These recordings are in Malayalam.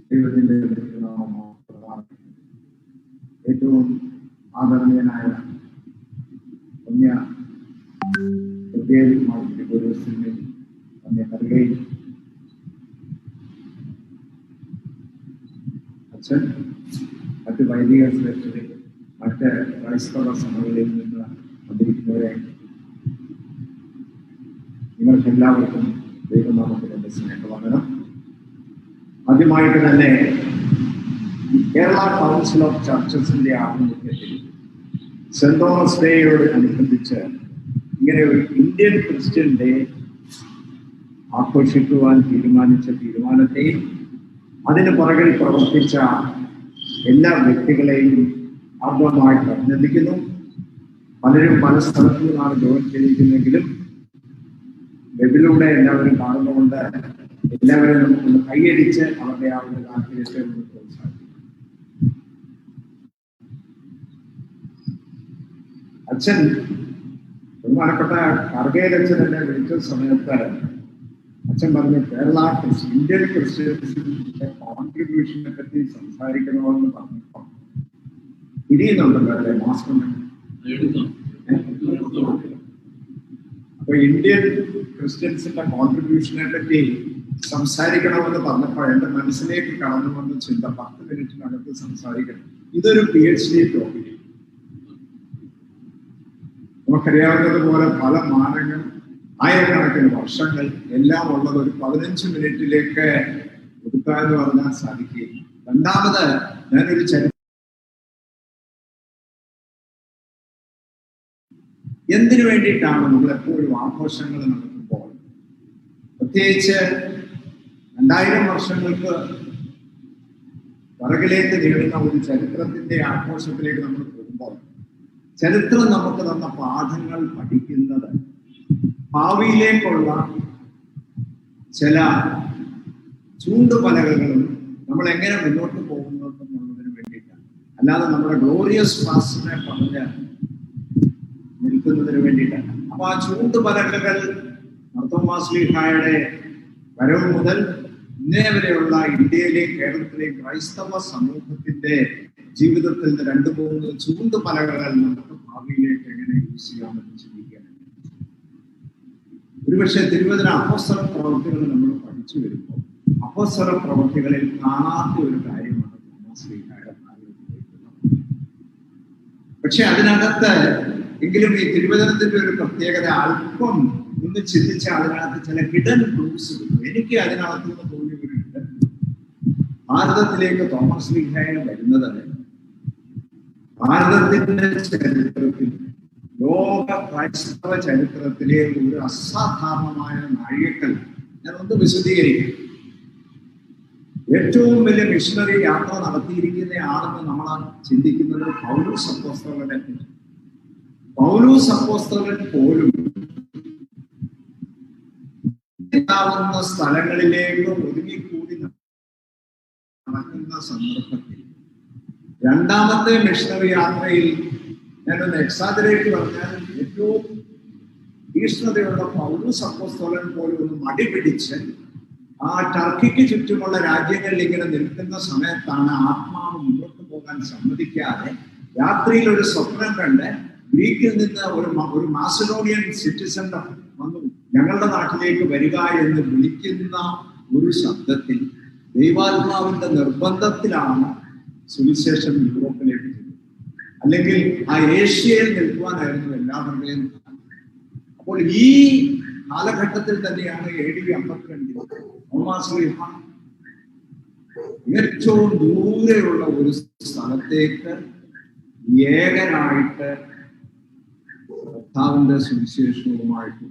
ദൈവത്തിന്റെ ഏറ്റവും ആദരണീയനായ അച്ഛൻ മറ്റ് വൈദിക ശ്രേഷ്ഠരെ മറ്റ് ക്രൈസ്തവ സഭകളിൽ നിന്ന് വന്നിരിക്കുന്നവരെ നിങ്ങൾക്കെല്ലാവർക്കും ദൈവനാമത്തിന്റെ സ്നേഹവന്ദനം. ആദ്യമായിട്ട് തന്നെ കേരള കൗൺസിൽ ഓഫ് ചർച്ചസിന്റെ ആഭിമുഖ്യത്തിൽ സെന്റ് തോമസ് ഡേയോട് അനുബന്ധിച്ച് ഇങ്ങനെ ഒരു ഇന്ത്യൻ ക്രിസ്ത്യൻ ഡേ ആഘോഷിക്കുവാൻ തീരുമാനിച്ച തീരുമാനത്തെയും അതിന് പുറകിൽ പ്രവർത്തിച്ച എല്ലാ വ്യക്തികളെയും ആദ്യമായിട്ട് അഭിനന്ദിക്കുന്നു. പലരും പല സ്ഥലത്തു നിന്നാണ് ജോയിൻ ചെയ്തിരിക്കുന്നെങ്കിലും വെബിലൂടെ എല്ലാവരും കാണുന്നതുകൊണ്ട് എല്ലാവരും നമുക്കൊന്ന് കൈയടിച്ച് അവരുടെ ആ ഒരു താല്പര്യത്തെ ഒന്ന് പ്രോത്സാഹിപ്പിക്കും. അച്ഛൻ ബഹുമാനപ്പെട്ട കർഗേലച്ഛൻ എന്നെ വിളിച്ച സമയത്ത് അച്ഛൻ പറഞ്ഞു കേരള ഇന്ത്യൻ ക്രിസ്ത്യൻസിന്റെ കോൺട്രിബ്യൂഷനെ പറ്റി സംസാരിക്കണമെന്ന് പറഞ്ഞപ്പോൾ തിരിയുന്നുണ്ടല്ലോ അല്ലെ മാസ്റ്റർ. അപ്പൊ ഇന്ത്യൻ ക്രിസ്ത്യൻസിന്റെ കോൺട്രിബ്യൂഷനെ പറ്റി സംസാരിക്കണമെന്ന് പറഞ്ഞപ്പോൾ എന്റെ മനസ്സിലേക്ക് കടന്നു വന്ന ചിന്ത 10 മിനിറ്റിനകത്ത് സംസാരിക്കണം. ഇതൊരു PhD ടോപ്പിക്. നമുക്കറിയാവുന്നതുപോലെ പല മാനങ്ങൾ, ആയിരക്കണക്കിന് വർഷങ്ങൾ എല്ലാം ഉള്ളത് ഒരു 15 മിനിറ്റിലേക്ക് ഒതുക്കാന്ന് പറഞ്ഞാൽ സാധിക്കുകയില്ല. രണ്ടാമത് ഞാനൊരു എന്തിനു വേണ്ടിയിട്ടാണ് നമ്മൾ എപ്പോഴും ആഘോഷങ്ങൾ നടത്തുമ്പോൾ, പ്രത്യേകിച്ച് 2000 വർഷങ്ങൾക്ക് പിറകിലേക്ക് നീളുന്ന ഒരു ചരിത്രത്തിന്റെ ആഘോഷത്തിലേക്ക് നമ്മൾ പോകുമ്പോൾ ചരിത്രം നമുക്ക് തന്ന പാഠങ്ങൾ പഠിക്കുന്നത് ഭാവിയിലേക്കുള്ള ചില ചൂണ്ടുപലകകളും നമ്മൾ എങ്ങനെ മുന്നോട്ട് പോകുന്നതെന്നുള്ളതിന് വേണ്ടിയിട്ടാണ്. അല്ലാതെ നമ്മുടെ ഗ്ലോറിയസ് പാസ്റ്റിനെ പറഞ്ഞ് നിൽക്കുന്നതിന് വേണ്ടിയിട്ടാണ്. അപ്പൊ ആ ചൂണ്ടുപലകകൾ മാർത്തോമാശ്ലീഹായുടെ വരവ് മുതൽ ഇന്നേ വരെയുള്ള ഇന്ത്യയിലെയും കേരളത്തിലെയും ക്രൈസ്തവ സമൂഹത്തിന്റെ ജീവിതത്തിൽ 2-3 ചൂണ്ടുപലകകൾ നമുക്ക് ഭാവിയിലേക്ക് എങ്ങനെ യൂസ് ചെയ്യാമെന്ന് ചിന്തിക്കാൻ. ഒരുപക്ഷെ തിരുവചന അപ്പോസ്തല പ്രവൃത്തികൾ നമ്മൾ പഠിച്ചു വരുമ്പോൾ അപ്പോസ്തല പ്രവൃത്തികളിൽ കാണാത്ത ഒരു കാര്യമാണ് തോമാശ്ലീഹായുടെ ഭാഗത്ത്. പക്ഷെ അതിനകത്ത് എങ്കിലും ഈ തിരുവചനത്തിന്റെ ഒരു പ്രത്യേകത അല്പം ഒന്ന് ചിന്തിച്ച അതിനകത്ത് ചില ഹിഡൻ ക്ലൂസ് കിട്ടും. എനിക്ക് അതിനകത്ത് നിന്ന് തോന്നിയ ഒരു ഹിഡൻ ഭാരതത്തിലേക്ക് തോമാശ്ലീഹായ വരുന്നത് ഭാരതത്തിന്റെ ചരിത്രത്തിൽ, ലോക ക്രൈസ്തവ ചരിത്രത്തിലെ ഒരു അസാധാരണമായ നാഴികക്കൽ. ഞാൻ ഒന്ന് വിശദീകരിക്കും. ഏറ്റവും വലിയ മിഷണറി യാത്ര നടത്തിയിരിക്കുന്നയാണെന്ന് നമ്മൾ ചിന്തിക്കുന്നത് പൗലോസ് അപ്പോസ്തലനെ. പൗലോസ് അപ്പോസ്തലൻ പോലും സ്ഥലങ്ങളിലേക്ക് ഒതുങ്ങിക്കൂടി നടക്കുന്ന സന്ദർഭത്തിൽ രണ്ടാമത്തെ മിഷണറി യാത്രയിൽ ഞാനൊന്ന് എക്സാജറേറ്റ് പറഞ്ഞാൽ ഏറ്റവും തീഷ്ണതയുള്ള പൗലോസ് അപ്പോസ്തലൻ പോലും ഒന്ന് മടി പിടിച്ച് ആ ടർക്കിക്ക് ചുറ്റുമുള്ള രാജ്യങ്ങളിൽ ഇങ്ങനെ നിൽക്കുന്ന സമയത്താണ് ആത്മാവ് മുന്നോട്ട് പോകാൻ സമ്മതിക്കാതെ രാത്രിയിൽ ഒരു സ്വപ്നം കണ്ട് ഗ്രീക്കിൽ നിന്ന് ഒരു മാസിഡോണിയൻ സിറ്റിസൺ വന്നു ഞങ്ങളുടെ നാട്ടിലേക്ക് വരിക എന്ന് വിളിക്കുന്ന ഒരു ശബ്ദത്തിൽ ദൈവാത്മാവിന്റെ നിർബന്ധത്തിലാണ് സുവിശേഷം യൂറോപ്പിലേക്ക് ചെല്ലുന്നത്. അല്ലെങ്കിൽ ആ ഏഷ്യയിൽ നിൽക്കുവാനായിരുന്നു എല്ലാവരുടെയും. അപ്പോൾ ഈ കാലഘട്ടത്തിൽ തന്നെയാണ് AD 52 തോമാശ്ലീഹ ഏറ്റവും ദൂരെയുള്ള ഒരു സ്ഥലത്തേക്ക് ഏകനായിട്ട് കർത്താവിന്റെ സുവിശേഷവുമായിട്ട്.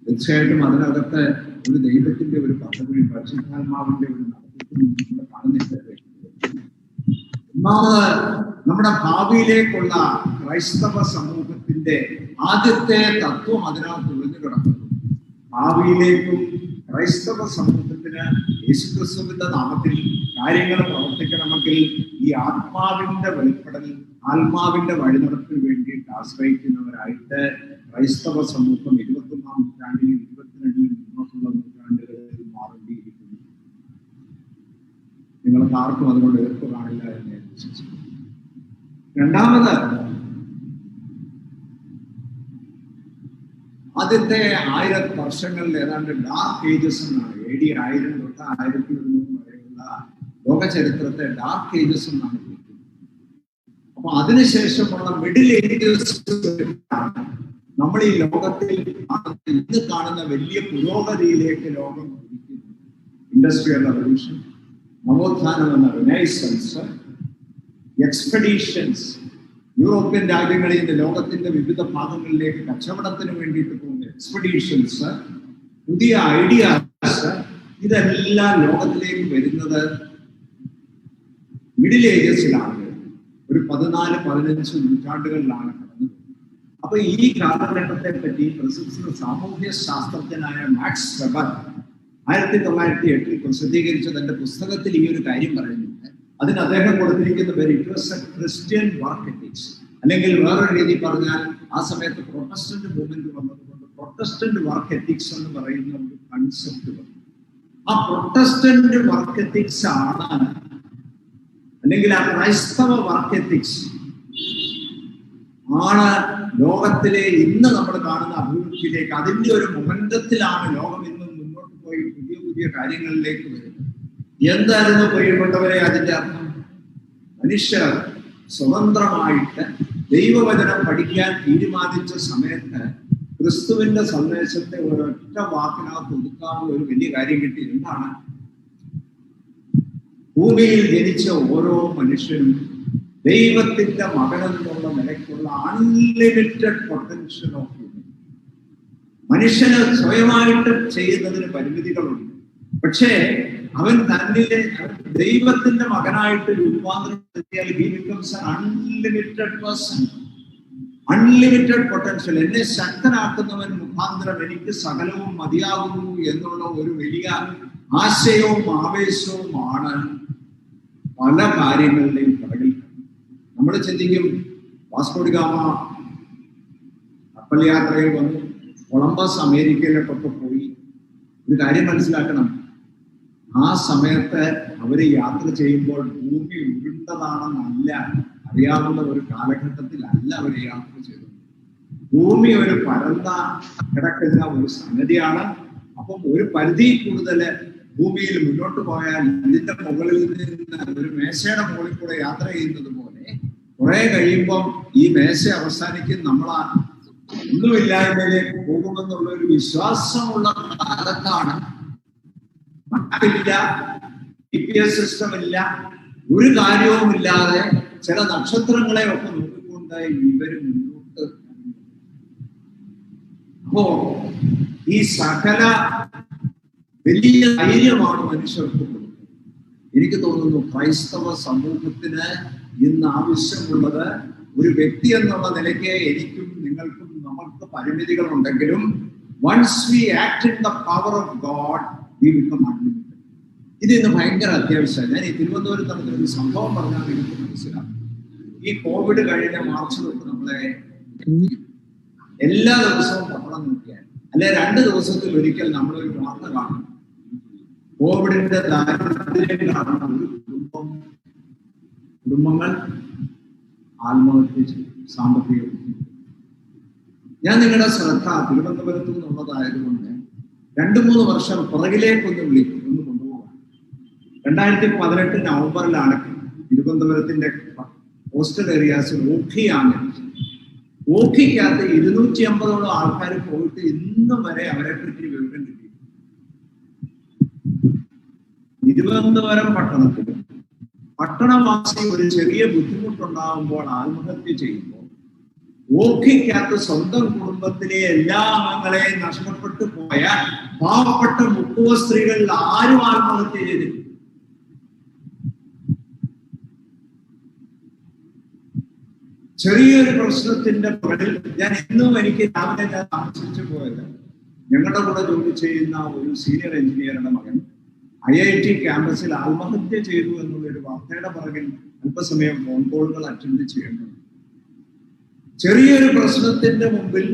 തീർച്ചയായിട്ടും അതിനകത്ത് ഒരു ദൈവത്തിന്റെ ഒരു പദ്ധതി, പരിശുദ്ധാത്മാവിന്റെ ഒരു നടത്തിപ്പ് കാണുന്നില്ല. ഒന്നാമത് നമ്മുടെ ഭാവിയിലേക്കുള്ള ക്രൈസ്തവ സമൂഹത്തിന്റെ ആദ്യത്തെ തത്വം അതിനകത്ത് ഒളിഞ്ഞു കിടക്കുന്നു. ഭാവിയിലേക്കും ക്രൈസ്തവ സമൂഹത്തിന് യേശുക്രിസ്തുവിന്റെ നാമത്തിൽ കാര്യങ്ങൾ പ്രവർത്തിക്കണമെങ്കിൽ ഈ ആത്മാവിന്റെ വെളിപ്പെടൽ, ആത്മാവിന്റെ വഴിനടപ്പിന് വേണ്ടിയിട്ട് ആശ്രയിക്കുന്നവരായിട്ട് ക്രൈസ്തവ സമൂഹം 21-ാം നൂറ്റാണ്ടിൽ ആർക്കും അതുകൊണ്ട് എതിർപ്പ് കാണില്ല എന്ന് ഞാൻ വിശ്വസിക്കുന്നു. രണ്ടാമത്, ആദ്യത്തെ 1000 വർഷങ്ങളിൽ ഏതാണ്ട് ഡാർക്ക് ഏജസ് എന്നാണ്, AD 1000 തൊട്ട് 1100 വരെയുള്ള ലോക ചരിത്രത്തെ ഡാർക്ക് ഏജസ് എന്നാണ് വിളിക്കുന്നത്. അപ്പൊ അതിനുശേഷമുള്ള മിഡിൽ ഏജസ് നമ്മൾ ഈ ലോകത്തിൽ ഇന്ന് കാണുന്ന വലിയ പുരോഗതിയിലേക്ക് ലോകം കുതിക്കുന്നു. ഇൻഡസ്ട്രിയൽ റവല്യൂഷൻ, നവോത്ഥാനം എന്ന റിനൈസൻസ്, എക്സ്പെഡീഷൻസ്, യൂറോപ്യൻ രാജ്യങ്ങളിൽ നിന്ന് ലോകത്തിന്റെ വിവിധ ഭാഗങ്ങളിലേക്ക് കച്ചവടത്തിന് വേണ്ടിയിട്ട് പോകുന്ന എക്സ്പെഡീഷൻസ്, പുതിയ ഐഡിയാസ്, ഇതെല്ലാം ലോകത്തിലേക്ക് വരുന്നത് മിഡിൽ ഏജസിലാണ്, ഒരു 14-15 നൂറ്റാണ്ടുകളിലാണ് കടന്നത്. അപ്പൊ ഈ കാലഘട്ടത്തെ പറ്റി പ്രസിദ്ധ സാമൂഹ്യ ശാസ്ത്രജ്ഞനായ മാക്സ് വെബർ 1908 പ്രസിദ്ധീകരിച്ച തന്റെ പുസ്തകത്തിൽ ഈ ഒരു കാര്യം പറയുന്നുണ്ട്. അതിന് അദ്ദേഹം കൊടുത്തിരിക്കുന്ന പേര് it was A Christian work ethics, അല്ലെങ്കിൽ വേറൊരു രീതി പറഞ്ഞാൽ ആ സമയത്ത് പ്രൊട്ടസ്റ്റന്റ് മൂവ്മെന്റ് വന്നതുകൊണ്ട് പ്രൊട്ടസ്റ്റന്റ് വർക്ക് എത്തിക്സ് എന്ന് പറയുന്ന ഒരു കൺസെപ്റ്റ് വന്നു. ആ പ്രൊട്ടസ്റ്റന്റ് വർക്ക് എത്തിക്സ് ആണ്, അല്ലെങ്കിൽ ആ ക്രൈസ്തവ വർക്ക് എത്തിക്സ് ആണ് ലോകത്തിലെ ഇന്ന് നമ്മൾ കാണുന്ന അഭിവൃദ്ധിയിലേക്ക്, അതിന്റെ ഒരു മൊമെന്റത്തിലാണ് ലോകം ഇന്ന് മുന്നോട്ട് പോയി പുതിയ പുതിയ കാര്യങ്ങളിലേക്ക് വരുന്നത്. എന്തായിരുന്നു പ്രിയപ്പെട്ടവരെ അതിന്റെ അർത്ഥം? മനുഷ്യർ സ്വതന്ത്രമായിട്ട് ദൈവവചനം പഠിക്കാൻ തീരുമാനിച്ച സമയത്ത് ക്രിസ്തുവിന്റെ സന്ദേശത്തെ ഒരൊറ്റ വാക്കിനകത്ത് ഒതുക്കാവുന്ന ഒരു വലിയ കാര്യം കിട്ടി. എന്താണ്? ഭൂമിയിൽ ജനിച്ച ഓരോ മനുഷ്യനും ദൈവത്തിന്റെ മകനെന്നുള്ള നിലയ്ക്കുള്ള അൺലിമിറ്റഡ് പൊട്ടൻഷ്യൽ ഓഫ് ഹ്യൂമൻ. മനുഷ്യന് സ്വയമായിട്ട് ചെയ്യുന്നതിന് പരിമിതികളുണ്ട്, പക്ഷേ അവൻ തന്നിലെ ദൈവത്തിന്റെ മകനായിട്ട് രൂപാന്തരം നടത്തിയാൽ he becomes an unlimited person, unlimited potential. എന്നെ ശക്തനാക്കുന്നവൻ മുഖാന്തരം എനിക്ക് സകലവും മതിയാകുന്നു എന്നുള്ള ഒരു വലിയ ആശയവും ആവേശവുമാണ് പല കാര്യങ്ങളുടെയും പിറകിൽ. നമ്മൾ ചിന്തിക്കും, വാസ്കോ ഡി ഗാമ കപ്പൽ യാത്രയിൽ വന്നു, കൊളംബസ് അമേരിക്കയിലേക്കൊക്കെ പോയി. ഒരു കാര്യം മനസ്സിലാക്കണം, ആ സമയത്ത് അവർ യാത്ര ചെയ്യുമ്പോൾ ഭൂമി ഉരുണ്ടതാണെന്നല്ല അറിയാവുന്ന ഒരു കാലഘട്ടത്തിലല്ല അവർ യാത്ര ചെയ്തത്. ഭൂമി ഒരു പരന്ന കിടക്കുന്ന ഒരു സംഗതിയാണ്. അപ്പം ഒരു പരിധി കൂടുതൽ ഭൂമിയിൽ മുന്നോട്ട് പോയാൽ ഇതിന്റെ മുകളിൽ നിന്ന് ഒരു മേശയുടെ മുകളിൽ കൂടെ യാത്ര ചെയ്യുന്നത് പോലെ കുറെ കഴിയുമ്പോൾ ഈ മേശ അവസാനിക്കും, നമ്മൾ ഒന്നുമില്ലായ്മയിലേക്ക് പോകുമെന്നുള്ള ഒരു വിശ്വാസമുള്ള കാലത്താണ്. GPS സിസ്റ്റം ഇല്ല, ഒരു കാര്യവും ഇല്ലാതെ ചില നക്ഷത്രങ്ങളെ ഒക്കെ നോക്കിക്കൊണ്ട് ഇവര് മുന്നോട്ട്. അപ്പോ ഈ സകല വലിയ ധൈര്യമാണ് മനുഷ്യർക്ക് കൊടുക്കുന്നത്. എനിക്ക് തോന്നുന്നു ക്രൈസ്തവ സമൂഹത്തിന് ഇന്ന് ആവശ്യമുള്ളത്, ഒരു വ്യക്തി എന്നുള്ള നിലയ്ക്ക് എനിക്കും നിങ്ങൾക്കും നമുക്ക് പരിമിതികളുണ്ടെങ്കിലും once we act in the power of God we become unlimited. ഇത് ഇന്ന് ഭയങ്കര അത്യാവശ്യമാണ്. ഞാൻ ഈ തിരുവനന്തപുരത്ത് നടന്നൊരു സംഭവം പറഞ്ഞാൽ എനിക്ക് മനസ്സിലാക്കും. ഈ കോവിഡ് കഴിഞ്ഞ മാർച്ച് തൊട്ട് നമ്മളെ എല്ലാ ദിവസവും പത്രം നോക്കിയാൽ അല്ലെ 2 ദിവസത്തിൽ ഒരിക്കൽ നമ്മളൊരു വാർത്ത കാണും. കോവിഡിന്റെ ദാരിദ്ര്യം കാരണം ഒരു കുടുംബങ്ങൾ ആത്മഹത്യ ചെയ്യും, സാമ്പത്തിക. ഞാൻ നിങ്ങളുടെ ശ്രദ്ധ തിരുവനന്തപുരത്ത് നിന്നുള്ളതായതുകൊണ്ട് 2-3 വർഷം പുറകിലേക്കൊന്ന് വിളിക്കും, ഒന്ന് കൊണ്ടുപോകാം. 2018 നവംബറിലാണ് തിരുവനന്തപുരത്തിന്റെ കോസ്റ്റൽ ഏരിയാസിൽ ഓഖിയാണ്. ഓഖിക്കകത്ത് 250ഓളം ആൾക്കാർ പോയിട്ട് ഇന്നും വരെ അവരെ പറ്റി വിവരം കിട്ടി. തിരുവനന്തപുരം പട്ടണവാസി ഒരു ചെറിയ ബുദ്ധിമുട്ടുണ്ടാകുമ്പോൾ ആത്മഹത്യ ചെയ്യുമ്പോൾ ഓഖിക്കകത്ത് സ്വന്തം കുടുംബത്തിലെ എല്ലാ അംഗങ്ങളെയും നഷ്ടപ്പെട്ടു പോയ പാവപ്പെട്ട 30 സ്ത്രീകളിൽ ആരും ആത്മഹത്യ ചെയ്തില്ല. ചെറിയൊരു പ്രശ്നത്തിന്റെ പുറകിൽ ഞാൻ ഇന്നും എനിക്ക് രാവിലെ ഞാൻ താമസിച്ചു പോയത്, ഞങ്ങളുടെ കൂടെ ജോലി ചെയ്യുന്ന ഒരു സീനിയർ എഞ്ചിനീയറുടെ മകൻ IIT ക്യാമ്പസിൽ ആത്മഹത്യ ചെയ്തു എന്നുള്ളൊരു വാർത്തയുടെ പുറകിൽ അല്പസമയം ഫോൺ കോളുകൾ അറ്റൻഡ് ചെയ്യേണ്ടത്. ചെറിയൊരു പ്രശ്നത്തിന്റെ മുമ്പിൽ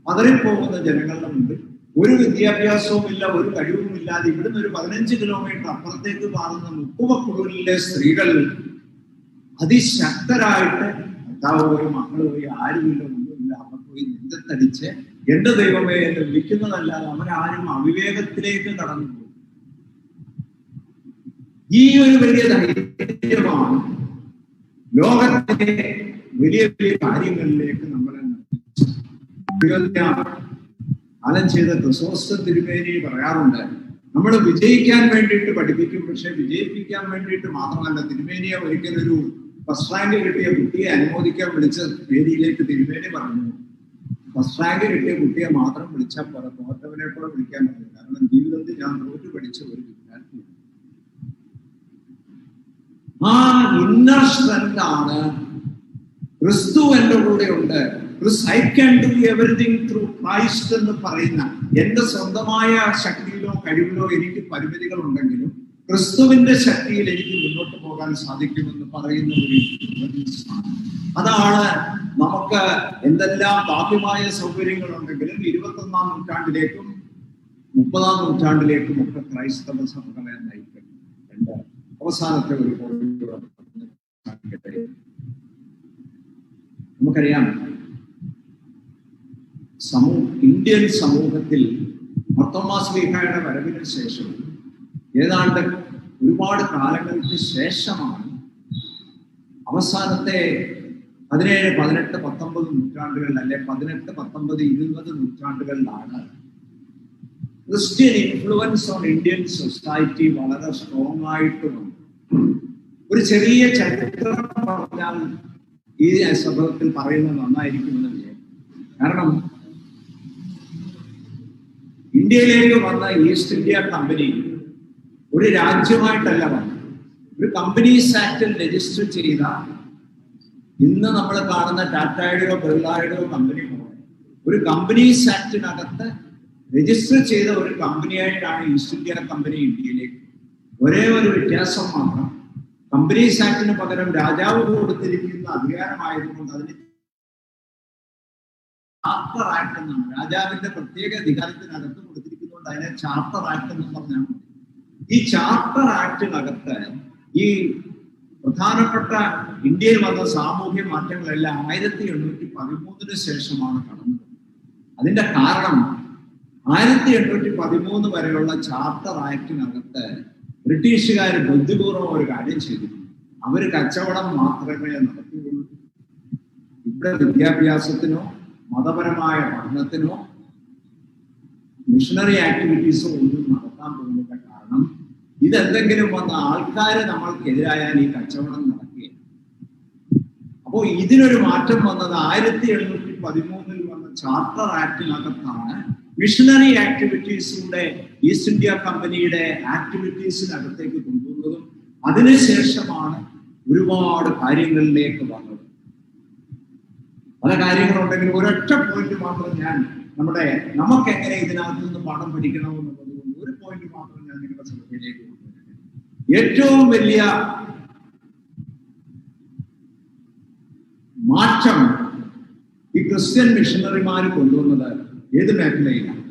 പതറിപ്പോകുന്ന ജനങ്ങളുടെ മുമ്പിൽ ഒരു വിദ്യാഭ്യാസവും ഇല്ല, ഒരു കഴിവും ഇല്ലാതെ ഇവിടുന്ന് ഒരു 15 കിലോമീറ്റർ അപ്പുറത്തേക്ക് മാറുന്ന മുക്കുവക്കുടലിലെ സ്ത്രീകൾ അതിശക്തരായിട്ട് ഭർത്താവ് പോയി, മക്കൾ പോയി, ആരുമില്ല, ഒന്നുമില്ല, അവർ പോയി നെഞ്ചത്തടിച്ച് എന്റെ ദൈവമേ എന്ന് വിളിക്കുന്നതല്ലാതെ അവരാരും അവിവേകത്തിലേക്ക് കടന്നു പോകും. ഈ ഒരു വലിയ ധൈര്യമാണ് ലോകത്തിലെ വലിയ വലിയ കാര്യങ്ങളിലേക്ക് നമ്മളെ കാലം ചെയ്ത ക്രിസോസ്റ്റം തിരുമേനി പറയാറുണ്ട്, നമ്മൾ വിജയിക്കാൻ വേണ്ടിയിട്ട് പഠിപ്പിക്കും, പക്ഷെ വിജയിപ്പിക്കാൻ വേണ്ടിയിട്ട് മാത്രമല്ല. തിരുമേനിയെ ഒരിക്കലൊരു ഫസ്റ്റ് റാങ്ക് കിട്ടിയ കുട്ടിയെ അനുമോദിക്കാൻ വിളിച്ച വേദിയിലേക്ക് തിരുമേനി പറഞ്ഞു, ഫസ്റ്റ് റാങ്ക് കിട്ടിയ കുട്ടിയെ മാത്രം വിളിച്ചാൽ പോലെ തോറ്റവനെ കൂടെ വിളിക്കാൻ പറ്റില്ല. കാരണം ജീവിതത്തിൽ ഞാൻ തോറ്റു പഠിച്ച ഒരു വിദ്യാർത്ഥിയാണ്. ആ ഇന്നർ സ്ട്രെങ്ത് ആണ് ക്രിസ്തു എന്റെ കൂടെ ഉണ്ട്, I can do everything through Christ എന്ന് പറയുന്ന, എന്റെ സ്വന്തമായ ശക്തിയിലോ കഴിവിലോ എനിക്ക് പരിമിതികൾ ഉണ്ടെങ്കിലും ക്രിസ്തുവിന്റെ ശക്തിയിൽ എനിക്ക് മുന്നോട്ട് പോകാൻ സാധിക്കുമെന്ന് പറയുന്ന ഒരു സ്ഥാനം. അതാണ് നമുക്ക് എന്തെല്ലാം ബാഹ്യമായ സൗകര്യങ്ങൾ ഉണ്ടെങ്കിലും 21ാം നൂറ്റാണ്ടിലേക്കും 30ാം നൂറ്റാണ്ടിലേക്കും ഒക്കെ ക്രൈസ്തവ സഭകളെ നയിക്കുന്നു. രണ്ട് അവസാനത്തെ ഒരു നമുക്കറിയാം, ഇന്ത്യൻ സമൂഹത്തിൽ മാർത്തോമാ ശ്ലീഹായുടെ വരവിന് ശേഷം ഏതാണ്ട് ഒരുപാട് കാലങ്ങൾക്ക് ശേഷമാണ് അവസാനത്തെ 17, 18, 19 നൂറ്റാണ്ടുകളിൽ, അല്ലെ 18, 19, 20 നൂറ്റാണ്ടുകളിലാണ് Christian influence on Indian society വളരെ സ്ട്രോങ് ആയിട്ട് വന്നു. ഒരു ചെറിയ ചരിത്രം പറഞ്ഞാൽ ഈ സംഭവത്തിൽ പറയുന്നത് നന്നായിരിക്കുമെന്ന് വിചാരിക്കും. കാരണം ഇന്ത്യയിലേക്ക് വന്ന ഈസ്റ്റ് ഇന്ത്യ കമ്പനി ഒരു രാജ്യമായിട്ടല്ല വന്നത്, ഒരു കമ്പനീസ് ആക്ടിൽ രജിസ്റ്റർ ചെയ്ത, ഇന്ന് നമ്മൾ കാണുന്ന ടാറ്റയുടെയോ ബിർളയുടെയോ കമ്പനി പോലെ ഒരു കമ്പനീസ് ആക്ടിനകത്ത് രജിസ്റ്റർ ചെയ്ത ഒരു കമ്പനിയായിട്ടാണ് ഈസ്റ്റ് ഇന്ത്യ കമ്പനി ഇന്ത്യയിലേക്ക്. ഒരേ ഒരു വ്യത്യാസം മാത്രം, കമ്പനീസ് ആക്ടിന് പകരം രാജാവ് കൊടുത്തിരിക്കുന്ന അധികാരമായതുകൊണ്ട് അതിന് ചാർട്ടർ ആക്ട് എന്നാണ്, രാജാവിന്റെ പ്രത്യേക അധികാരത്തിനകത്ത് കൊടുത്തിരിക്കുന്നതുകൊണ്ട് അതിനെ ചാർട്ടർ ആക്ട് എന്ന് പറഞ്ഞാൽ മതി. ഈ ചാർട്ടർ ആക്ടിനകത്ത് ഈ പ്രധാനപ്പെട്ട ഇന്ത്യയിൽ വന്ന സാമൂഹ്യ മാറ്റങ്ങളെല്ലാം 1813 ശേഷമാണ് കടന്നത്. അതിന്റെ കാരണം 1813 വരെയുള്ള ചാർട്ടർ ആക്ടിനകത്ത് ബ്രിട്ടീഷുകാർ ബുദ്ധിപൂർവ്വം ഒരു കാര്യം ചെയ്തിരുന്നു. അവർ കച്ചവടം മാത്രമേ നടത്തിയുള്ളൂ. ഇവിടെ വിദ്യാഭ്യാസത്തിനോ മതപരമായ പഠനത്തിനോ മിഷണറി ആക്ടിവിറ്റീസോ ഒന്നും നടത്താൻ പോകുന്നില്ല. കാരണം ഇതെന്തെങ്കിലും വന്ന ആൾക്കാർ നമ്മൾക്കെതിരായാൽ ഈ കച്ചവടം നടക്കുകയാണ്. അപ്പോൾ ഇതിനൊരു മാറ്റം വന്നത് 1813 വന്ന ചാർട്ടർ ആക്ടിനകത്താണ്. മിഷണറി ആക്ടിവിറ്റീസിലൂടെ ഈസ്റ്റ് ഇന്ത്യ കമ്പനിയുടെ ആക്ടിവിറ്റീസിനകത്തേക്ക് കൊണ്ടുവന്നതും അതിനുശേഷമാണ് ഒരുപാട് കാര്യങ്ങളിലേക്ക് വന്നത്. പല കാര്യങ്ങളുണ്ടെങ്കിലും ഒരൊറ്റ പോയിന്റ് മാത്രം ഞാൻ നമുക്ക് എങ്ങനെ ഇതിനകത്ത് നിന്ന് പാഠം പഠിക്കണമെന്നുള്ളത് ഒരു പോയിന്റ് മാത്രം ഞാൻ നിങ്ങളുടെ ശ്രദ്ധയിലേക്ക് കൊണ്ടുവരുന്നത്. ഏറ്റവും വലിയ മാറ്റം ഈ ക്രിസ്ത്യൻ മിഷണറിമാർ കൊണ്ടുവന്നത് ഏത് മേഖലയിലാണ്?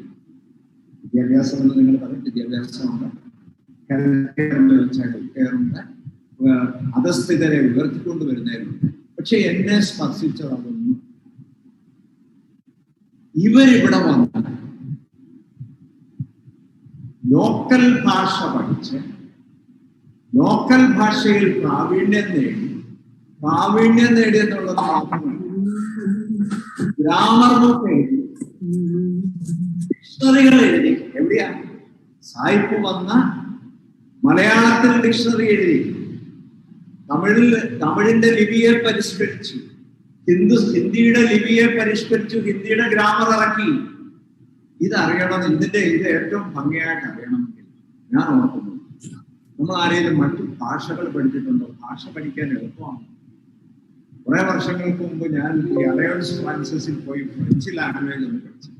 വിദ്യാഭ്യാസം എന്ന് നിങ്ങൾ പറയും, വിദ്യാഭ്യാസമുണ്ട്, ഹെൽത്ത്, അധസ്ഥിതരെ ഉയർത്തിക്കൊണ്ടുവരുന്നതിനുണ്ട്. പക്ഷെ എന്നെ സ്പർശിച്ചത് അതൊന്നും. ഇവരിവിടെ വന്ന് ലോക്കൽ ഭാഷ പഠിച്ച് ലോക്കൽ ഭാഷയിൽ പ്രാവീണ്യം നേടിയെന്നുള്ളത് മാത്രമല്ല, ഗ്രാമർ ബുക്ക് എഴുതി, ഡിക്ഷണറികൾ എഴുതി. എവിടെയാ സായിപ്പ് വന്ന മലയാളത്തിൽ ഡിക്ഷണറി എഴുതി, തമിഴിന്റെ ലിപിയെ പരിഷ്കരിച്ചു, ഹിന്ദിയുടെ ലിപിയെ പരിഷ്കരിച്ചു, ഹിന്ദിയുടെ ഗ്രാമർ ഇറക്കി. ഇതറിയണം, ഇത് ഏറ്റവും ഭംഗിയായിട്ട് അറിയണമെങ്കിൽ ഞാൻ ഓർക്കുന്നു, നമ്മൾ ആരെങ്കിലും മറ്റു ഭാഷകൾ പഠിച്ചിട്ടുണ്ടോ? ഭാഷ പഠിക്കാൻ എളുപ്പമാണ്. കുറെ വർഷങ്ങൾക്ക് മുമ്പ് ഞാൻ ഈ അലയൻസ് ഫ്രാൻസിസിൽ പോയി ഫ്രഞ്ച് ലാംഗ്വേജ് ഒന്ന് പഠിച്ചു.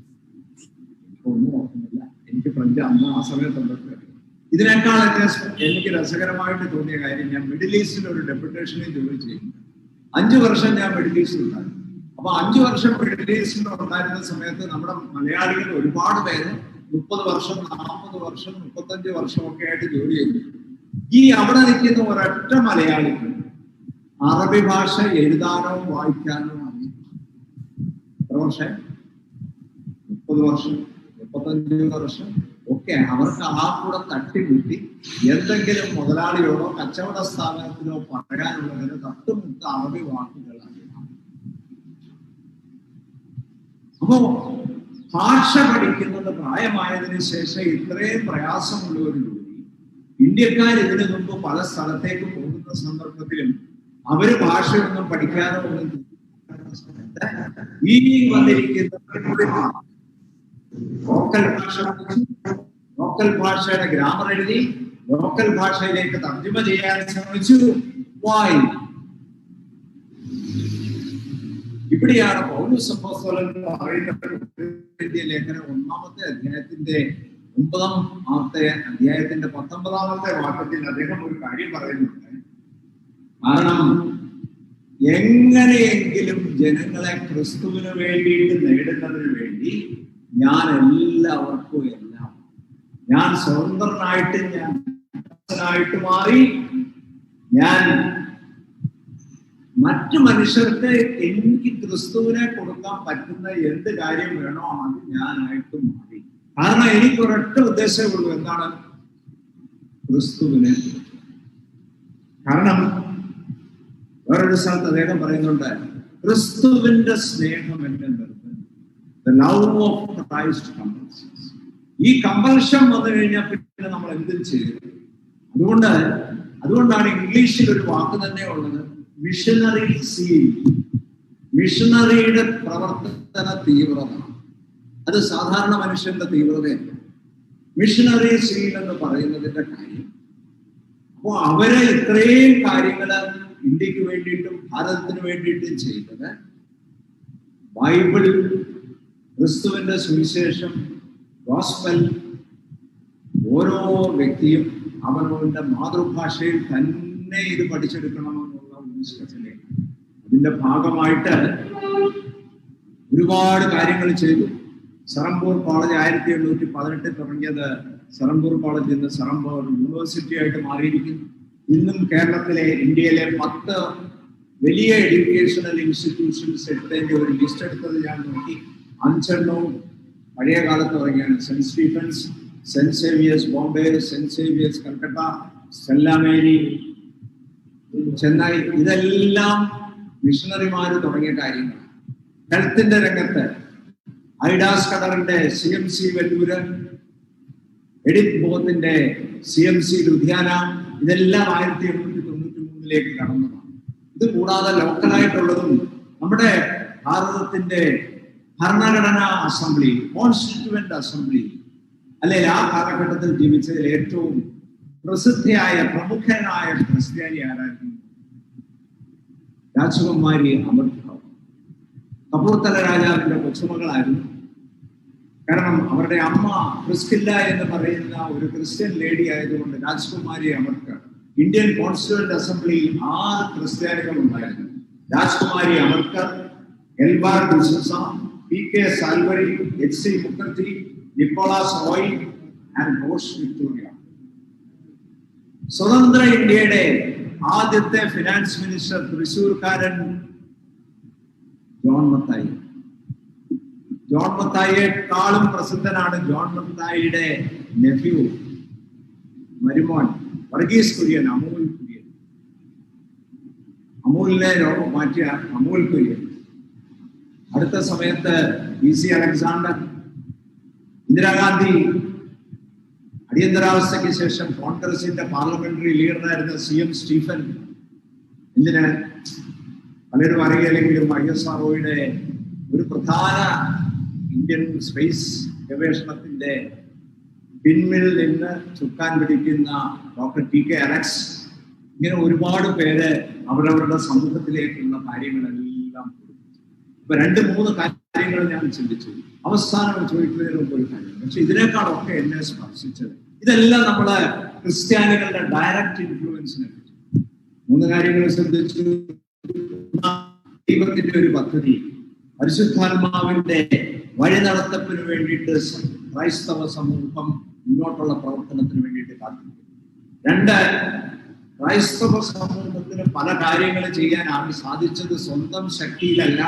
ഒന്നും ഓർക്കുന്നില്ല, എനിക്ക് ഫ്രഞ്ച് അന്ന് ആ സമയത്തുണ്ടൊക്കെ. ഇതിനേക്കാൾ എനിക്ക് രസകരമായിട്ട് തോന്നിയ കാര്യം, ഞാൻ മിഡിൽ ഈസ്റ്റിൽ ഒരു ഡെപ്യൂട്ടേഷനിൽ ജോലി ചെയ്യുന്നു. 5 വർഷം ഞാൻ മിഡിൽ ഈസ്റ്റിൽ ഉണ്ടായിരുന്നു. അപ്പൊ 5 വർഷം മിഡിൽ ഈസ്റ്റിൽ ഉണ്ടായിരുന്ന സമയത്ത് നമ്മുടെ മലയാളികൾ ഒരുപാട് പേര് 30 വർഷം, 40 വർഷം, 35 വർഷമൊക്കെ ആയിട്ട് ജോലി ചെയ്തു. ഈ അവിടെ നിൽക്കുന്ന ഒരൊറ്റ മലയാളിക്ക് അറബി ഭാഷ എഴുതാനോ വായിക്കാനോ അറിയില്ല. എത്ര വർഷം? 30 വർഷം, 35 വർഷം ഒക്കെ അവർക്ക് ആ കൂടെ തട്ടിമുട്ടി എന്തെങ്കിലും മുതലാളിയോടോ കച്ചവട സ്ഥാപനത്തിനോ പറയാനുള്ളതിന് തട്ടുമുട്ട അറബി വാക്കുകളാണ്. അപ്പോ ഭാഷ പഠിക്കുന്നത് പ്രായമായതിനു ശേഷം ഇത്രയും പ്രയാസമുള്ളവരിലൂടെ ഇന്ത്യക്കാർ ഇതിനു മുമ്പ് പല സ്ഥലത്തേക്ക് പോകുന്ന സന്ദർഭത്തിലും അവര് ഭാഷയൊന്നും പഠിക്കാനോ ഒന്നും ഈ വന്നിരിക്കുന്ന ലോക്കൽ ഭാഷ, ലോക്കൽ ഭാഷയുടെ ഗ്രാമർ എഴുതി ലോക്കൽ ഭാഷയിലേക്ക് തർജ്ജമ ചെയ്യാൻ ശ്രമിച്ചു. വായി ഇവിടെയാണ് പൗലോസ് അപ്പോസ്തലൻ പറയുന്ന ലേഖനം 1-ാമത്തെ അധ്യായത്തിന്റെ 9-ാമത്തെ അധ്യായത്തിന്റെ 19-ാമത്തെ വാക്യത്തിൽ അദ്ദേഹം ഒരു കാര്യം പറയുന്നുണ്ട്. കാരണം എങ്ങനെയെങ്കിലും ജനങ്ങളെ ക്രിസ്തുവിന് വേണ്ടിയിട്ട് നേടുന്നതിന് വേണ്ടി ഞാൻ എല്ലാവർക്കും എല്ലാം, ഞാൻ സ്വതന്ത്രനായിട്ട് ഞാൻ മാറി, ഞാൻ മറ്റു മനുഷ്യർക്ക് എനിക്ക് ക്രിസ്തുവിനെ കൊടുക്കാൻ പറ്റുന്ന എന്ത് കാര്യം വേണോ അത് ഞാനായിട്ട് മാറി. കാരണം എനിക്ക് ഒരൊറ്റ ഉദ്ദേശമേ ഉള്ളൂ, എന്താണ്? ക്രിസ്തുവിനെ. കാരണം വേറൊരു സ്ഥലത്ത് അദ്ദേഹം പറയുന്നുണ്ട്, ക്രിസ്തുവിന്റെ സ്നേഹം എന്നെ നിർത്തുന്നു. The love of Christ compels. ഈ കമ്പൽഷൻ വന്നു കഴിഞ്ഞാൽ പിന്നെ നമ്മൾ എന്തും ചെയ്യും. അതുകൊണ്ടാണ് ഇംഗ്ലീഷിൽ ഒരു വാക്ക് തന്നെ ഉള്ളത്, മിഷനറി സീൽ. മിഷനറിയുടെ പ്രവർത്തന തീവ്രത അത് സാധാരണ മനുഷ്യന്റെ തീവ്രതയല്ല. മിഷനറി സീൽ എന്ന് പറയുന്നതിന്റെ കാര്യം, അപ്പോ അവര് ഇത്രയും കാര്യങ്ങള് ഇന്ത്യക്ക് വേണ്ടിയിട്ടും ഭാരതത്തിന് വേണ്ടിയിട്ടും ചെയ്തത് ബൈബിൾ, ക്രിസ്തുവിന്റെ സുവിശേഷം, ഗോസ്പൽ ഓരോ വ്യക്തിയും അവനവന്റെ മാതൃഭാഷയിൽ തന്നെ ഇത് പഠിച്ചെടുക്കണമെന്നുള്ള ഉദ്ദേശത്തിലേക്ക് അതിന്റെ ഭാഗമായിട്ട് ഒരുപാട് കാര്യങ്ങൾ ചെയ്തു. സറംപൂർ കോളേജ് 1818 തുടങ്ങിയത് സെറംപൂർ കോളേജ് ഇന്ന് സെറംപൂർ യൂണിവേഴ്സിറ്റി ആയിട്ട് മാറിയിരിക്കുന്നു. ഇന്നും കേരളത്തിലെ, ഇന്ത്യയിലെ 10 വലിയ എഡ്യൂക്കേഷണൽ ഇൻസ്റ്റിറ്റ്യൂഷൻസ് എടുത്തതിന്റെ ഒരു ലിസ്റ്റ് എടുത്തത് ഞാൻ നോക്കി. 5 എണ്ണവും പഴയ കാലത്ത് തുടങ്ങിയാണ്. Saint Stephen's, saint Xavier's Bombay, saint Xavier's Calcutta, Stella Mary Chennai, ഇതെല്ലാം മിഷണറിമാര് തുടങ്ങിയ കാര്യങ്ങൾ. ഹെൽത്തിന്റെ രംഗത്ത് ഐഡാസ് ഖദറിന്റെ CMC വെല്ലൂര്, എഡിത് ബോത്തിന്റെ CMC ലുധിയാന, ഇതെല്ലാം 1893 കടന്നതാണ്. ഇത് കൂടാതെ ലോക്കലായിട്ടുള്ളതും നമ്മുടെ ഭാരതത്തിന്റെ ഭരണഘടനാ അസംബ്ലി, കോൺസ്റ്റിറ്റ്യൂവന്റ് അസംബ്ലി, അല്ലെങ്കിൽ ആ കാലഘട്ടത്തിൽ ജീവിച്ചതിൽ ഏറ്റവും പ്രസിദ്ധയായ പ്രമുഖനായ ക്രിസ്ത്യാനി ആരായിരുന്നു? രാജകുമാരി അമൃത്കൗർ. കപൂർത്തല രാജാവിന്റെ കൊച്ചുമകളായിരുന്നു. കാരണം അവരുടെ അമ്മ ക്രിസ്കില്ല എന്ന് പറയുന്ന ഒരു ക്രിസ്ത്യൻ ലേഡി ആയതുകൊണ്ട് രാജകുമാരി അമൃത്കർ. ഇന്ത്യൻ കോൺസ്റ്റിറ്റ്യൂവന്റ് അസംബ്ലിയിൽ 6 ക്രിസ്ത്യാനികൾ ഉണ്ടായിരുന്നു. രാജകുമാരി അമൃത്കർ, എൽബാർ ഡിസൂസ, PK സാൽവരി, HC Mukherjee, Nicholas Roy and റോഷ് വിക്ടോറിയ. സ്വതന്ത്ര ഇന്ത്യയുടെ ആദ്യത്തെ ഫിനാൻസ് മിനിസ്റ്റർ തൃശ്ശൂർക്കാരൻ ജോൺ മത്തായി. ജോൺ മത്തായിയെക്കാളും പ്രസിദ്ധനാണ് ജോൺ മത്തായിയുടെ നെഫ്യൂ, മരുമോൻ വർഗീസ് കുര്യൻ, അമൂൽ കുര്യൻ. അമൂലിനെ രോഗം മാറ്റിയ അമൂൽ കുര്യൻ. അടുത്ത സമയത്ത് PC അലക്സാണ്ടർ, ഇന്ദിരാഗാന്ധി അടിയന്തരാവസ്ഥയ്ക്ക് ശേഷം കോൺഗ്രസിന്റെ പാർലമെന്ററി ലീഡറായിരുന്ന CM സ്റ്റീഫൻ. ഇതിന് പലരും അറിയില്ലെങ്കിലും ISROയുടെ ഒരു പ്രധാന ഇന്ത്യൻ സ്പേസ് ഗവേഷണത്തിന്റെ പിൻമിൽ നിന്ന് ചുക്കാൻ പിടിക്കുന്ന ഡോക്ടർ TK അലക്സ്. ഇങ്ങനെ ഒരുപാട് പേര് അവരവരുടെ സമൂഹത്തിലേക്കുള്ള കാര്യങ്ങളെല്ലാം കൊടുത്തു. ഇപ്പൊ 2-3 കാര്യങ്ങൾ ഞാൻ ചിന്തിച്ചു. അവസാനം ചോദിക്കുന്നതിന് മുമ്പ് ഒരു കാര്യം, പക്ഷെ ഇതിനേക്കാളൊക്കെ എന്നെ സ്പർശിച്ചത്, ഇതെല്ലാം നമ്മള് ക്രിസ്ത്യാനികളുടെ ഡയറക്റ്റ് ഇൻഫ്ലുവൻസിനെ പറ്റി 3 കാര്യങ്ങൾ ശ്രദ്ധിച്ചു. ദൈവത്തിന്റെ ഒരു പദ്ധതി, പരിശുദ്ധാത്മാവിന്റെ വഴി നടത്തപ്പിന് വേണ്ടിയിട്ട് ക്രൈസ്തവ സമൂഹം മുന്നോട്ടുള്ള പ്രവർത്തനത്തിന് വേണ്ടിയിട്ട് കാത്തിരിക്കും. 2, ക്രൈസ്തവ സമൂഹത്തിന് പല കാര്യങ്ങൾ ചെയ്യാൻ സാധിച്ചത് സ്വന്തം ശക്തിയിലല്ല,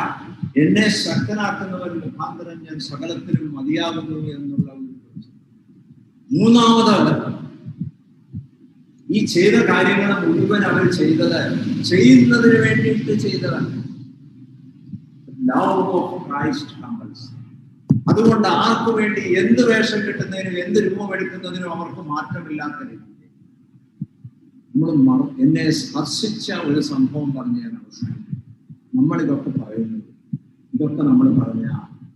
എന്നെ ശക്തനാക്കുന്നവർ മുഖാന്തരം ഞാൻ സകലത്തിനും മതിയാകുന്നു എന്നുള്ള ഒരു. 3, ഈ ചെയ്ത കാര്യങ്ങൾ മുഴുവൻ അവർ ചെയ്തത് ചെയ്യുന്നതിന് വേണ്ടിയിട്ട് ചെയ്തതാണ്. Love of Christ compels. അതുകൊണ്ട് ആർക്കു വേണ്ടി എന്ത് വേഷം കിട്ടുന്നതിനും എന്ത് രൂപം എടുക്കുന്നതിനും അവർക്ക് മാറ്റമില്ലാത്ത രീതി. നമ്മൾ എന്നെ സ്പർശിച്ച ഒരു സംഭവം പറഞ്ഞ് ഞാൻ അവസാനിക്കും. നമ്മളിതൊക്കെ പറയുന്നത്, ഇതൊക്കെ നമ്മൾ പറഞ്ഞ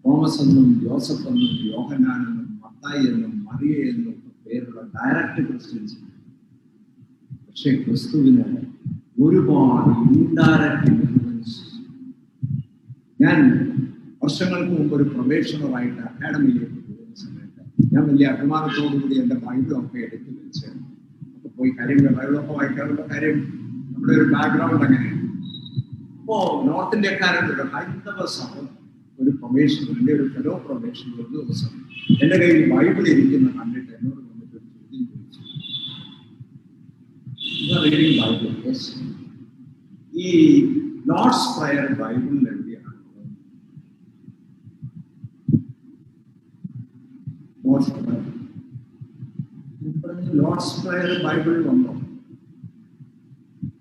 തോമസ് എന്നും ജോസഫ് എന്നും യോഹന്നാൻ എന്നും മത്തായി എന്നും മറിയ എന്നും ഒക്കെ പേരുള്ള ഡയറക്റ്റ് ക്രിസ്ത്യൻസ്. പക്ഷെ ക്രിസ്തുവിന് ഒരുപാട് ഇൻഡയറക്റ്റ് ഇൻഫ്ലുവൻസ്. ഞാൻ വർഷങ്ങൾക്ക് മുമ്പ് ഒരു പ്രൊബേഷണറായിട്ട് അക്കാഡമിയിലേക്ക് പോകുന്ന സമയത്ത് ഞാൻ വലിയ അഭിമാനത്തോടുകൂടി എൻ്റെ ബൈബിളൊക്കെ എടുത്തു വെച്ച് പോയി കാര്യങ്ങൾ ബൈബിളൊക്കെ വായിക്കാറുള്ള കാര്യം നമ്മുടെ ഒരു ബാക്ക്ഗ്രൗണ്ട് അങ്ങനെയാണ്. അപ്പോൾ നോർത്ത് ഇന്ത്യക്കാരുടെ ഹൈന്ദവ സഭ ഒരു പ്രൊബേഷണർ, എൻ്റെ ഒരു ഫെലോ പ്രൊബേഷണർ ഒരു ദിവസം എൻ്റെ കയ്യിൽ ബൈബിൾ ഇരിക്കുന്ന കണ്ടിട്ട് എന്നോട് വന്നിട്ട് ഒരു ചോദ്യം ചോദിച്ചു. റീഡിങ് ബൈബിൾ, ഈ ലോർഡ്സ് പ്രയർ ബൈബിളിൽ എവിടെയാണ്? ലോർഡ്സ് പ്രയർ ബൈബിളിൽ വന്നോ?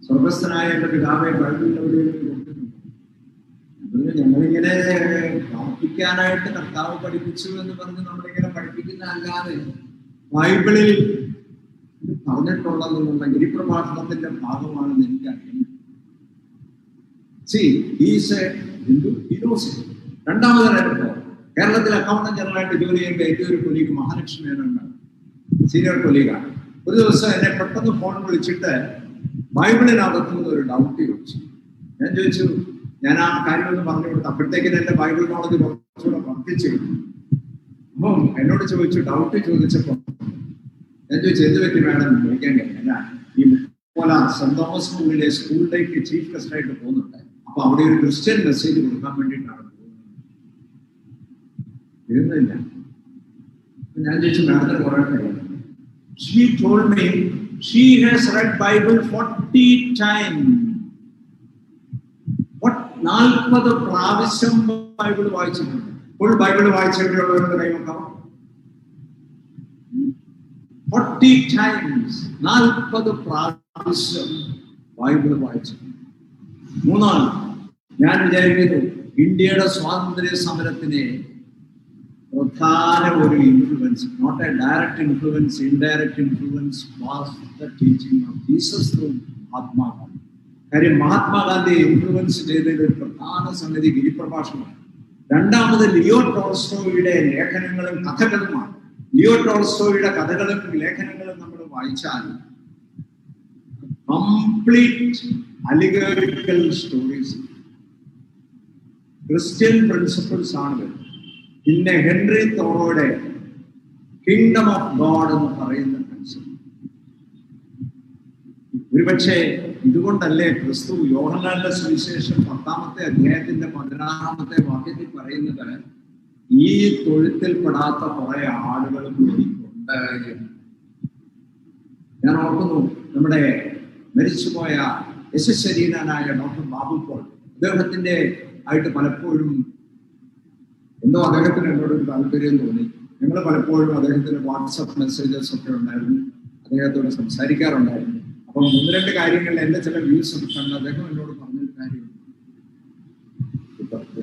സ്വർഗസ്ഥനായ എന്റെ പിതാവെ ബൈബിളിൽ എവിടെയെങ്കിലും ഞങ്ങളിങ്ങനെ പ്രാർത്ഥിക്കാനായിട്ട് കർത്താവ് പഠിപ്പിച്ചു എന്ന് പറഞ്ഞ് നമ്മളിങ്ങനെ പഠിപ്പിക്കുന്ന അല്ലാതെ ബൈബിളിൽ പറഞ്ഞിട്ടുള്ളതെന്നുള്ള ഗിരിപ്രഭാഷണത്തിന്റെ ഭാഗമാണെന്ന് എനിക്കറിയാം. രണ്ടാമതായിട്ട് കേരളത്തിൽ അക്കൗണ്ടന്റ് ജനറലായിട്ട് ജോലി ചെയ്യുന്ന ഏറ്റവും ഒരു കൊലീഗ് മഹാലക്ഷ്മി എന്നാണ്, സീനിയർ കൊലീഗാണ്. ഒരു ദിവസം എന്നെ പെട്ടെന്ന് ഫോൺ വിളിച്ചിട്ട് ബൈബിളിനകത്തുനിന്ന് ഒരു ഡൗട്ട് ചോദിച്ചു. ഞാൻ ചോദിച്ചു, ഞാൻ ആ കാര്യമൊന്ന് പറഞ്ഞു കൊടുത്തു. അപ്പോഴത്തേക്കിന് എന്റെ ബൈബിൾ നോളജ് കുറച്ചുകൂടെ വർദ്ധിച്ചു. അപ്പം എന്നോട് ചോദിച്ചു, ഡൗട്ട് ചോദിച്ചപ്പോൾ ഞാൻ ചോദിച്ചു, എന്ത് പറ്റി വേണം വിളിക്കാൻ കഴിയില്ല. ഈ പോലെ സെന്റ് തോമസ് സ്കൂളിലേക്ക് ചീഫ് ഗസ്റ്റ് ആയിട്ട് പോകുന്നുണ്ട്. അപ്പൊ അവിടെ ഒരു ക്രിസ്ത്യൻ മെസ്സേജ് കൊടുക്കാൻ വേണ്ടിയിട്ടാണ് ഇരുന്നില്ല. ഞാൻ ചോദിച്ചു, മാഡത്തിന് കുറെ കാര്യം. She told me she has read Bible 40 times. 40 പ്രാവശ്യം ബൈബിൾ വായിച്ചിട്ടുണ്ട്. ഫുൾ ബൈബിൾ വായിച്ചിട്ടുള്ളവരുടെ കൈ നോക്കാം. 40 times, 40 പ്രാവശ്യം ബൈബിൾ വായിച്ചിട്ടുണ്ട്. 3, ഞാൻ വിചാരിക്കുന്നു ഇന്ത്യയുടെ സ്വാതന്ത്ര്യ സമരത്തിനെ പ്രധാന ഒരു influence, not A direct influence, indirect influence was the teaching of Jesus through Mahatma Gandhi. കാര്യം മഹാത്മാഗാന്ധിയെ ഇൻഫ്ലുവൻസ് ചെയ്തതിൽ ഒരു പ്രധാന സംഗതി ഗിരിപ്രഭാഷണമാണ്. രണ്ടാമത് ലിയോ ടോൾസ്റ്റോയുടെ ലേഖനങ്ങളും കഥകളുമാണ്. ലിയോ ടോൾസ്റ്റോയുടെ കഥകളും ലേഖനങ്ങളും നമ്മൾ വായിച്ചാൽ complete allegorical stories, Christian principles ആണ് വരുന്നത്. പിന്നെ ഹെൻറി തോറോയുടെ കിങ്ഡം ഓഫ് ഗോഡ് എന്ന് പറയുന്ന കൺസെപ്റ്റ്. ഒരുപക്ഷെ ഇതുകൊണ്ടല്ലേ ക്രിസ്തു യോഹന്നാന്റെ സുവിശേഷം 10-ാമത്തെ അധ്യായത്തിന്റെ 16-ാമത്തെ വാക്യത്തിൽ പറയുന്നത്, ഈ തൊഴുത്തിൽപ്പെടാത്ത കുറെ ആളുകളും എനിക്കുണ്ട്. ഞാൻ ഓർക്കുന്നു, നമ്മുടെ മരിച്ചുപോയ യശസ്വരീനായ ഡോക്ടർ ബാബു പോൾ, അദ്ദേഹത്തിന്റെ ആയിട്ട് പലപ്പോഴും എന്തോ അദ്ദേഹത്തിന് എന്നോടൊരു താല്പര്യം തോന്നി. ഞങ്ങൾ പലപ്പോഴും അദ്ദേഹത്തിന് വാട്സപ്പ് മെസ്സേജസ് ഒക്കെ ഉണ്ടായിരുന്നു, അദ്ദേഹത്തോട് സംസാരിക്കാറുണ്ടായിരുന്നു. അപ്പം 1-2 കാര്യങ്ങളിൽ എന്റെ ചില വ്യൂസ് ഒക്കെ കണ്ട് അദ്ദേഹം എന്നോട് പറഞ്ഞൊരു കാര്യം,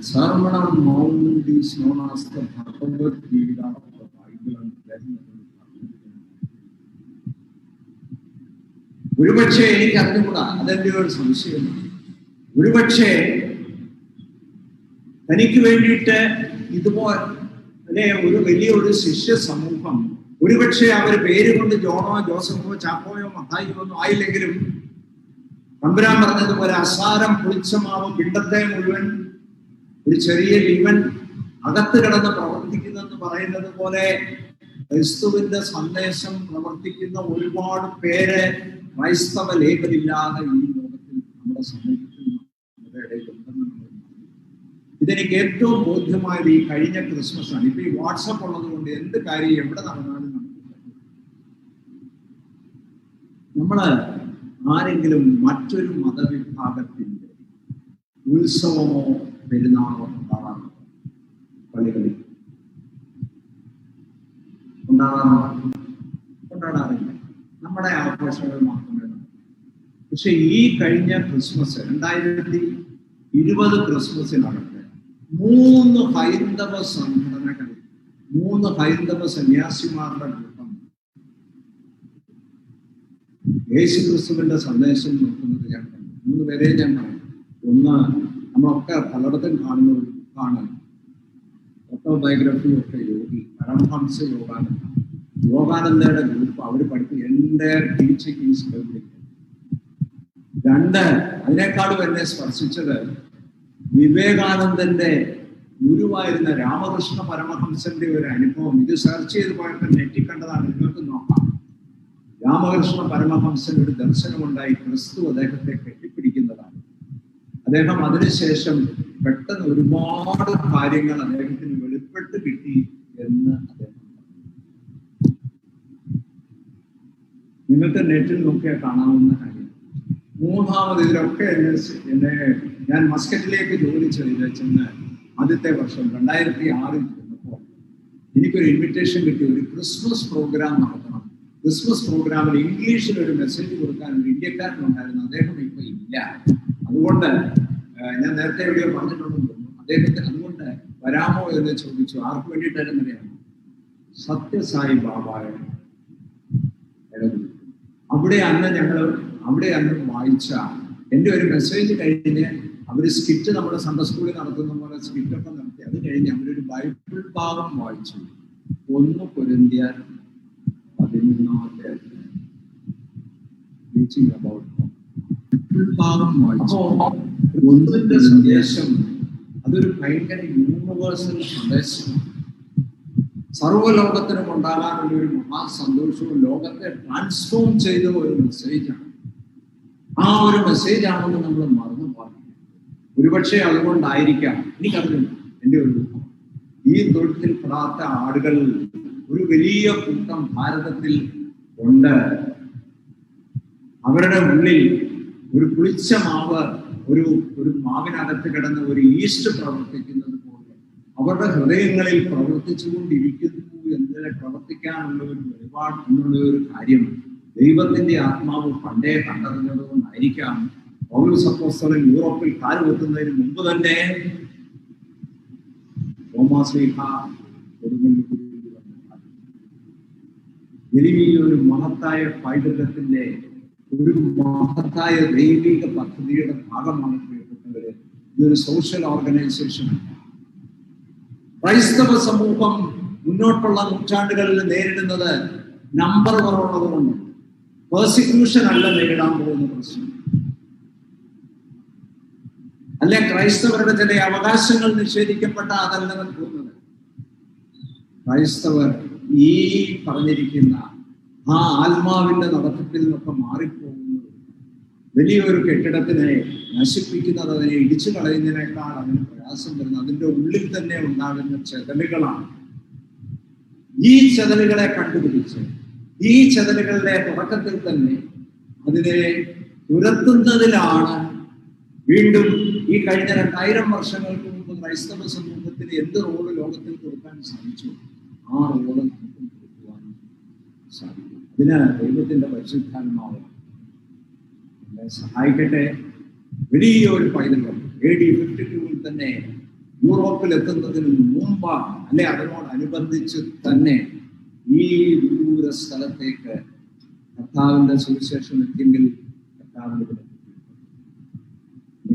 Sermon on Mount is known as the Bhagavad Gita of the Bible. ഒരുപക്ഷെ എനിക്ക് അറിഞ്ഞുകൂടാ, അതെന്റെ ഒരു സംശയമാണ്. ഒരുപക്ഷെ തനിക്ക് വേണ്ടിയിട്ട് ഇതുപോലെ ഒരു വലിയൊരു ശിഷ്യ സമൂഹം, ഒരുപക്ഷെ അവർ പേര് കൊണ്ട് ജോണോ ജോസഫോ ചാക്കോയോ മത്തായിയോ ഒന്നും ആയില്ലെങ്കിലും തമ്പുരാൻ പറഞ്ഞതുപോലെ അസാരം പുളിച്ച മാവ് പിണ്ടത്തെ മുഴുവൻ ഒരു ചെറിയ ജീവൻ അകത്ത് കിടന്ന് പ്രവർത്തിക്കുന്നെന്ന് പറയുന്നത് പോലെ ക്രിസ്തുവിന്റെ സന്ദേശം പ്രവർത്തിക്കുന്ന ഒരുപാട് പേര് ക്രൈസ്തവ ലേബലില്ലാതെ ഈ ലോകത്തിൽ നമ്മുടെ സമൂഹത്തിൽ നമ്മുടെ ഇടയിൽ ഉണ്ടെന്ന് നമ്മൾ. ഇത് ഇതെനിക്ക് ഏറ്റവും ബോധ്യമായത് ഈ കഴിഞ്ഞ ക്രിസ്മസ് ആണ്. ഇപ്പൊ ഈ വാട്സപ്പ് ഉള്ളത് കൊണ്ട് എന്ത് കാര്യം എവിടെ നടന്നാലും നമ്മള് ആരെങ്കിലും മറ്റൊരു മതവിഭാഗത്തിന്റെ ഉത്സവമോ പെരുന്നാളോ ഉണ്ടാകാറുണ്ടോ? പള്ളികളിൽ കൊണ്ടാടാറില്ല. നമ്മുടെ ആഘോഷങ്ങൾ മാത്രമേ. പക്ഷെ ഈ കഴിഞ്ഞ ക്രിസ്മസ് 2020 ക്രിസ്മസിനകത്ത് 3 ഹൈന്ദവ സംഘടനകൾ, 3 ഹൈന്ദവ സന്യാസിമാരുടെ കൂട്ടം യേശു ക്രിസ്തുവിന്റെ സന്ദേശം നോക്കുന്നത് ഞാൻ കണ്ടു. 3 പേരെ ഞാൻ കണ്ടു. ഒന്ന്, നമ്മളൊക്കെ പലയിടത്തും കാണുന്ന ഒരു ബുക്കാണ്, ഓട്ടോബയോഗ്രഫി ഒക്കെ യോഗി പരമഹംസ യോഗാനന്ദയുടെ ഗ്രൂപ്പ്. അവർ പഠിക്കും എൻ്റെ ടീച്ചിങ് ഈസ് ബൈബിളിക്. 2, അതിനേക്കാളും എന്നെ സ്പർശിച്ചത് വിവേകാനന്ദന്റെ ഗുരുവായിരുന്ന രാമകൃഷ്ണ പരമഹംസന്റെ ഒരു അനുഭവം. ഇത് സെർച്ച് ചെയ്ത് പോയപ്പോൾ നെറ്റിൽ കണ്ടതാണ്, നിങ്ങൾക്ക് നോക്കാം. രാമകൃഷ്ണ പരമഹംസന് ഒരു ദർശനമുണ്ടായി, ക്രിസ്തു അദ്ദേഹത്തെ കെട്ടിപ്പിടിക്കുന്നതാണ്. അദ്ദേഹം അതിനുശേഷം പെട്ടെന്ന് ഒരുപാട് കാര്യങ്ങൾ അദ്ദേഹത്തിന് വെളിപ്പെട്ട് കിട്ടി എന്ന് അദ്ദേഹം. നിങ്ങൾക്ക് നെറ്റിൽ നോക്കിയാൽ കാണാവുന്ന കാര്യം. 3ാമത് ഇതിലൊക്കെ എന്നെ ഞാൻ മസ്കറ്റിലേക്ക് ജോലി ചെന്ന് ആദ്യത്തെ വർഷം 2006 ചെന്നപ്പോൾ എനിക്കൊരു ഇൻവിറ്റേഷൻ കിട്ടി. ഒരു ക്രിസ്മസ് പ്രോഗ്രാം നടത്തണം. ക്രിസ്മസ് പ്രോഗ്രാമിൽ ഇംഗ്ലീഷിൽ ഒരു മെസ്സേജ് കൊടുക്കാൻ ഒരു ഇന്ത്യക്കാരനുണ്ടായിരുന്നു. അദ്ദേഹം ഇപ്പൊ ഇല്ല. അതുകൊണ്ട് ഞാൻ നേരത്തെ എവിടെയോ പറഞ്ഞിട്ടുണ്ടെന്ന് തോന്നുന്നു. അദ്ദേഹത്തിന് അതുകൊണ്ട് വരാമോ എന്ന് ചോദിച്ചു. ആർക്ക് വേണ്ടിയിട്ടായിരുന്നു അറിയാമോ? സത്യസായി ബാബായ. അവിടെ അന്ന് വായിച്ച എൻ്റെ ഒരു മെസ്സേജ് കഴിഞ്ഞ് അവർ സ്കിറ്റ് നമ്മുടെ സൺഡേ സ്കൂളിൽ നടത്തുന്ന പോലെ സ്കിറ്റൊക്കെ നടത്തി. അത് കഴിഞ്ഞ് അവരൊരു ബൈബിൾ ഭാഗം വായിച്ചു. 1 കൊരിന്ത്യർ 13 ഭാഗം വായിച്ചു. 1ന്റെ സന്ദേശം അതൊരു ഭയങ്കര യൂണിവേഴ്സൽ സന്ദേശമാണ്. സർവ്വലോകത്തിനും ഉണ്ടാകാനുള്ള ഒരു മഹാസന്തോഷവും ലോകത്തെ ട്രാൻസ്ഫോം ചെയ്ത ഒരു മെസ്സേജാണ്. ആ ഒരു മെസ്സേജാണെന്ന് നമ്മൾ മറന്നു പോകും. ഒരുപക്ഷെ അതുകൊണ്ടായിരിക്കാം, എനിക്കറിയില്ല, എൻ്റെ ഒരു ഈ തൊഴുത്തിൽ പെടാത്ത ആളുകൾ ഒരു വലിയ കൂട്ടം ഭാരതത്തിൽ ഉണ്ട്. അവരുടെ ഉള്ളിൽ ഒരു പുളിച്ച മാവ്, ഒരു മാവിനകത്ത് കിടന്ന ഒരു ഈസ്റ്റ് പ്രവർത്തിക്കുന്നത് പോലെ അവരുടെ ഹൃദയങ്ങളിൽ പ്രവർത്തിച്ചുകൊണ്ടിരിക്കുന്നു എന്നതിനെ പ്രവർത്തിക്കാനുള്ള ഒരു വെളിപാട് എന്നുള്ള ഒരു കാര്യം ദൈവത്തിന്റെ ആത്മാവ് പണ്ടേ കണ്ടറിഞ്ഞതുകൊണ്ടായിരിക്കാം പൗലോസ് അപ്പോസ്തലൻ യൂറോപ്പിൽ കാലുകുത്തുന്നതിന് മുമ്പ് തന്നെ തോമാശ്ലീഹ വലിയൊരു മഹത്തായ പൈതൃകത്തിന്റെ ഒരു മഹത്തായ ദൈവിക പദ്ധതിയുടെ ഭാഗമാണ് പ്രിയപ്പെട്ടവര്. ഇതൊരു സോഷ്യൽ ഓർഗനൈസേഷനാണ്. ക്രൈസ്തവ സമൂഹം മുന്നോട്ടുള്ള നൂറ്റാണ്ടുകളിൽ നേരിടുന്നത് നമ്പർ കുറവുള്ളതുകൊണ്ട് പെർസിക്യൂഷൻ അല്ല നേരിടാൻ പോകുന്ന പ്രശ്നം. അല്ലെ ക്രൈസ്തവരുടെ ചില അവകാശങ്ങൾ നിഷേധിക്കപ്പെട്ട അതല്ല പോകുന്നത്. ക്രൈസ്തവർ ഈ പറഞ്ഞിരിക്കുന്ന ആ ആത്മാവിന്റെ നടത്തിപ്പിൽ നിന്നൊക്കെ മാറിപ്പോകുന്നത് വലിയൊരു കെട്ടിടത്തിനെ നശിപ്പിക്കുന്നത്, അതിനെ ഇടിച്ചു കളയുന്നതിനേക്കാൾ അതിന് പ്രയാസം വരുന്നത് അതിൻ്റെ ഉള്ളിൽ തന്നെ ഉണ്ടാകുന്ന ചെതലുകളാണ്. ഈ ചെതലുകളെ കണ്ടുപിടിച്ച് ഈ ചെതലുകളുടെ തുടക്കത്തിൽ തന്നെ അതിനെ തുരത്തുന്നതിലാണ് വീണ്ടും ഈ കഴിഞ്ഞ 2000 വർഷങ്ങൾക്ക് മുമ്പ് ക്രൈസ്തവ സമൂഹത്തിന് എന്ത് റോള് ലോകത്തിൽ കൊടുക്കാൻ സാധിച്ചു, ആ റോള് നമുക്ക് കൊടുക്കുവാൻ സാധിക്കും. അതിന് ദൈവത്തിന്റെ പരിശുദ്ധാത്മാവ് നമ്മളെ സഹായിക്കട്ടെ. വലിയൊരു പൈതൃകം AD 52 തന്നെ യൂറോപ്പിൽ എത്തുന്നതിന് മുമ്പ് അല്ലെ അതിനോടനുബന്ധിച്ച് തന്നെ ഈ ദൂര സ്ഥലത്തേക്ക് കർത്താവിന്റെ സുവിശേഷം എത്തിയെങ്കിൽ കർത്താവിന്റെ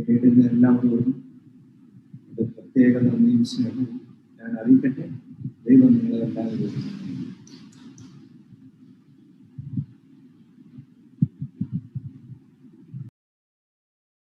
കേട്ടിരുന്ന എല്ലാവരോടും പ്രത്യേക നന്ദിയും സ്നേഹവും ഞാൻ അറിയിക്കട്ടെ. ദൈവം നിങ്ങളെ എല്ലാവരും